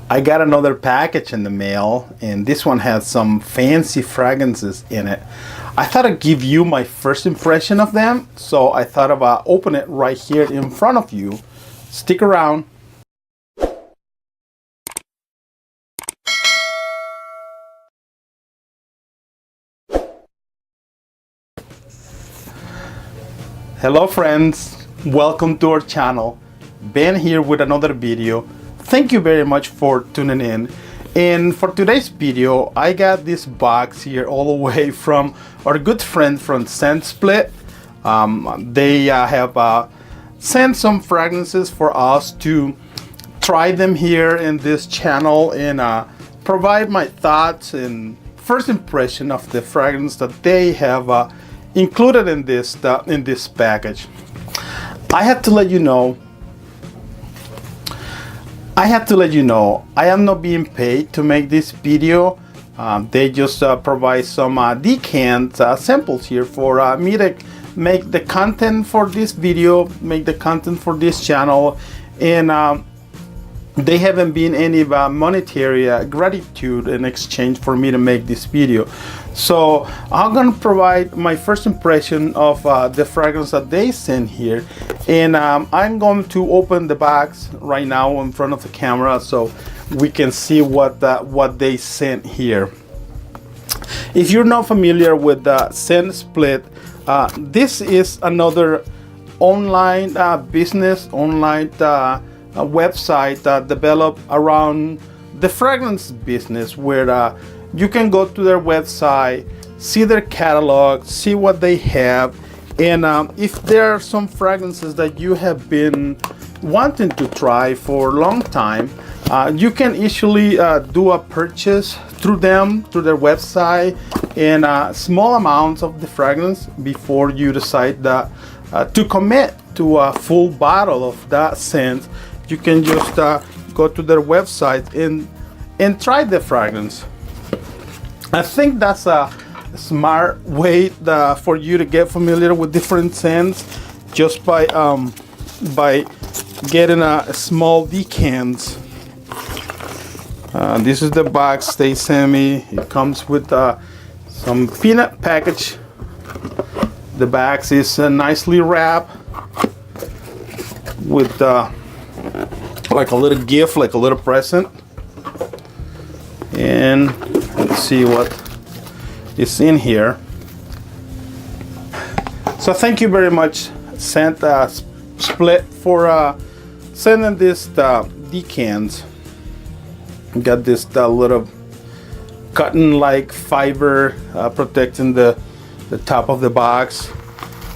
I got another package in the mail, and this one has some fancy fragrances in it. I thought I'd give you my first impression of them, so I thought about opening it right here in front of you. Stick around. Hello friends, welcome to our channel. Ben here with another video. Thank you very much for tuning in. And for today's video, I got this box here all the way from our good friend from Scent Split. They have sent some fragrances for us to try them here in this channel and provide my thoughts and first impression of the fragrance that they have included in this package. I have to let you know I am not being paid to make this video. They just provide some decant samples here for me to make the content for this video, make the content for this channel, and they haven't been any monetary gratitude in exchange for me to make this video. So I'm gonna provide my first impression of the fragrance that they sent here, and I'm going to open the box right now in front of the camera so we can see what they sent here. If you're not familiar with Scent Split, this is another online business, online website developed around the fragrance business, where you can go to their website, see their catalog, see what they have, and if there are some fragrances that you have been wanting to try for a long time, you can easily do a purchase through them, through their website, and small amounts of the fragrance before you decide to commit to a full bottle of that scent. You can just go to their website and try the fragrance. I think that's a smart way for you to get familiar with different scents, just by getting a small decant. This is the box they sent me. It comes with some peanut package. The box is nicely wrapped with like a little gift, like a little present. And let's see what is in here. So thank you very much, Scent Split, for sending this decant. Got this little cotton-like fiber protecting the top of the box,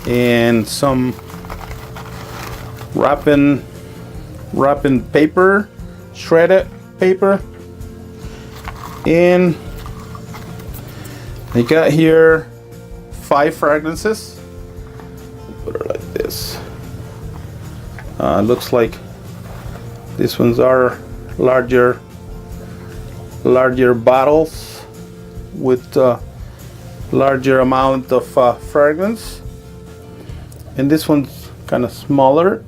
and some wrapping paper, shredded paper. And I got here 5 fragrances. Put it like this. Looks like these ones are larger bottles with larger amount of fragrance, and this one's kind of smaller.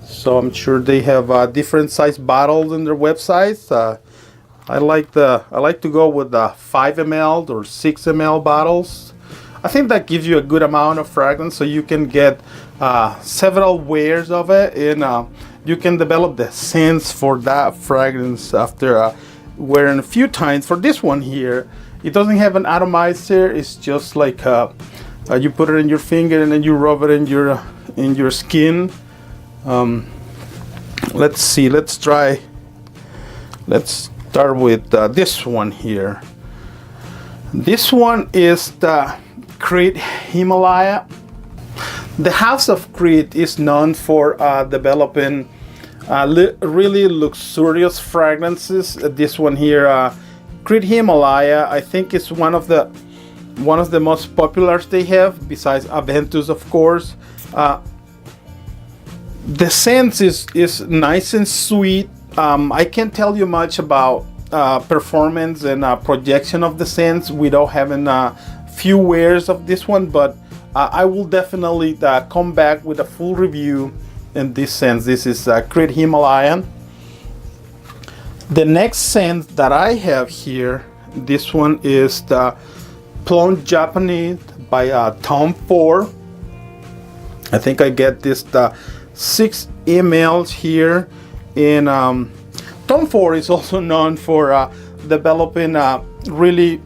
So I'm sure they have different size bottles in their websites. I like to go with the 5 ml or 6 ml bottles. I think that gives you a good amount of fragrance, so you can get several wears of it, and you can develop the scents for that fragrance after wearing a few times. For this one here, it doesn't have an atomizer. It's just like you put it in your finger and then you rub it in your skin. Let's see. Let's start with this one here. This one is the Creed Himalaya. The House of Creed is known for developing really luxurious fragrances. This one here, Creed Himalaya, I think is one of the most popular they have, besides Aventus, of course. The scent is nice and sweet. I can't tell you much about performance and projection of the scents without having a few wears of this one, but I will definitely come back with a full review in this sense. This is Creed Himalayan. The next scent that I have here, this one is the Plum Japanese by Tom Ford. I think I get this 6 ml here. And Tom Ford is also known for developing really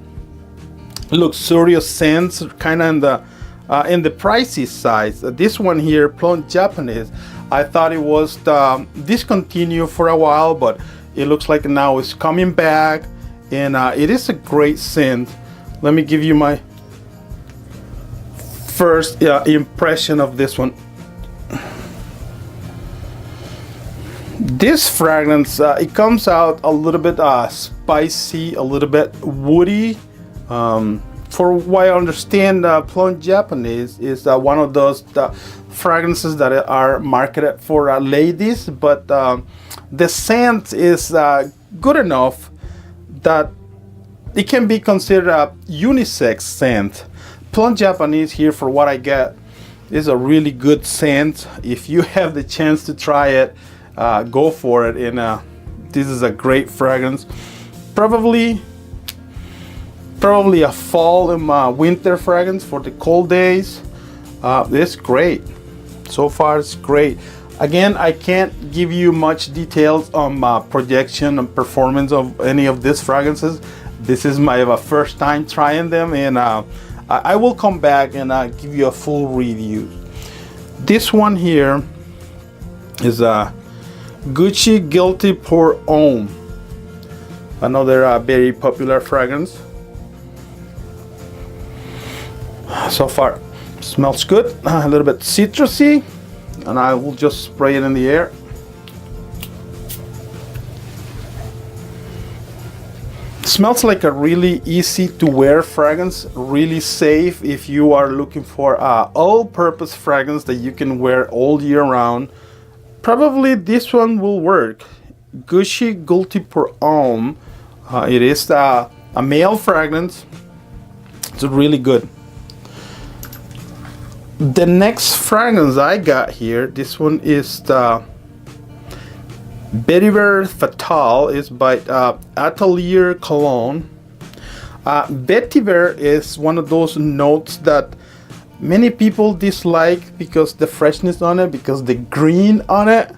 luxurious scents, kind of in the pricey side. This one here, Plum Japanese, I thought it was discontinued for a while, but it looks like now it's coming back, and it is a great scent. Let me give you my first impression of this one. This fragrance, it comes out a little bit spicy, a little bit woody. For what I understand, Plum Japanese is one of those fragrances that are marketed for ladies, but the scent is good enough that it can be considered a unisex scent. Plum Japanese here, for what I get, is a really good scent. If you have the chance to try it, go for it. And this is a great fragrance. Probably a fall and winter fragrance for the cold days. It's great. So far it's great. Again, I can't give you much details on projection and performance of any of these fragrances. This is my first time trying them, and I will come back and give you a full review. This one here is a Gucci Guilty Pour Homme, another very popular fragrance. So far smells good, a little bit citrusy, and I will just spray it in the air. Smells like a really easy to wear fragrance, really safe if you are looking for a all-purpose fragrance that you can wear all year round. Probably this one will work. Gucci Guilty Pour Homme. It is a male fragrance. It's really good. The next fragrance I got here, this one is the Vetiver Fatale, is by Atelier Cologne. Vetiver is one of those notes that many people dislike because the freshness on it, because the green on it.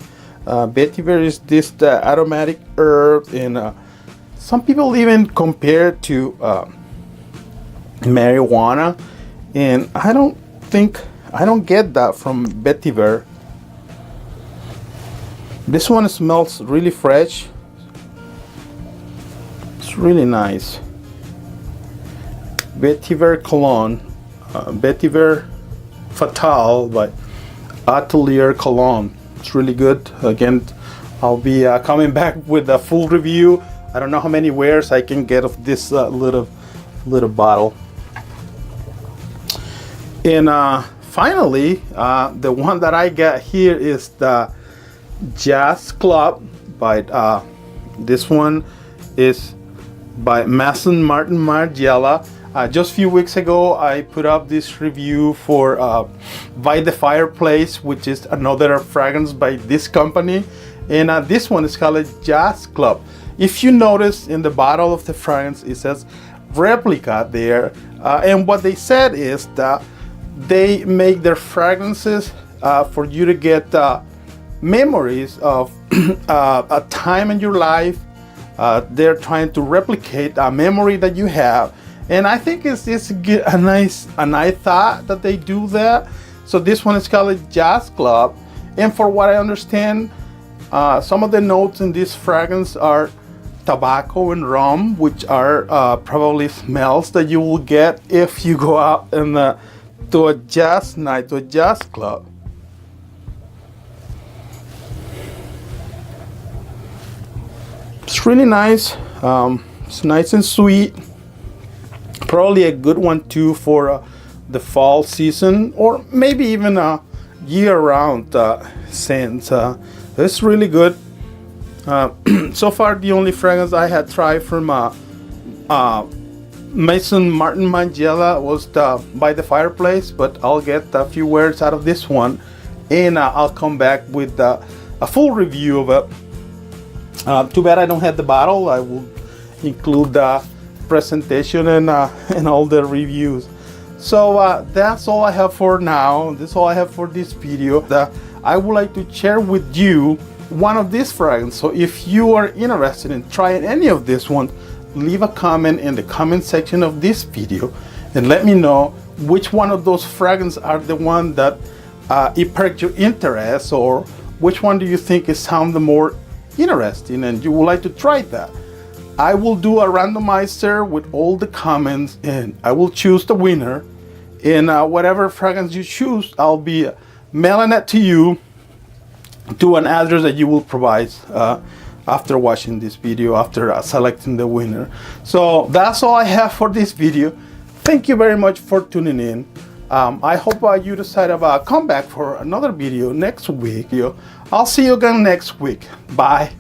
Vetiver is this aromatic herb, and some people even compare it to marijuana, and I don't get that from Vetiver. This one smells really fresh. It's really nice. Vetiver Cologne, Vetiver Fatale by Atelier Cologne. It's really good. Again, I'll be coming back with a full review. I don't know how many wears I can get of this little bottle. And finally, the one that I got here is the Jazz Club by this one is by Maison Martin Margiela. Just a few weeks ago, I put up this review for By the Fireplace, which is another fragrance by this company, and this one is called Jazz Club. If you notice in the bottle of the fragrance, it says replica there, and what they said is that they make their fragrances for you to get memories of a time in your life. They're trying to replicate a memory that you have, and I think it's a nice thought that they do that. So this one is called Jazz Club, and for what I understand, some of the notes in this fragrance are tobacco and rum, which are probably smells that you will get if you go out and to a jazz night, to a jazz club. It's really nice. It's nice and sweet. Probably a good one too for the fall season, or maybe even a year-round scent. It's really good. So far, the only fragrance I had tried from Maison Martin Margiela was the By the Fireplace, but I'll get a few words out of this one, and I'll come back with a full review of it. Too bad I don't have the bottle. I will include the presentation and all the reviews. So that's all I have for now. That's all I have for this video. I would like to share with you one of these fragrances. So if you are interested in trying any of this one, leave a comment in the comment section of this video and let me know which one of those fragrances are the one that it perked your interest, or which one do you think is sound the more interesting and you would like to try that. I will do a randomizer with all the comments and I will choose the winner, and whatever fragrance you choose, I'll be mailing it to you to an address that you will provide after watching this video, after selecting the winner. So that's all I have for this video. Thank you very much for tuning in. I hope you decide to come back for another video next week. I'll see you again next week. Bye.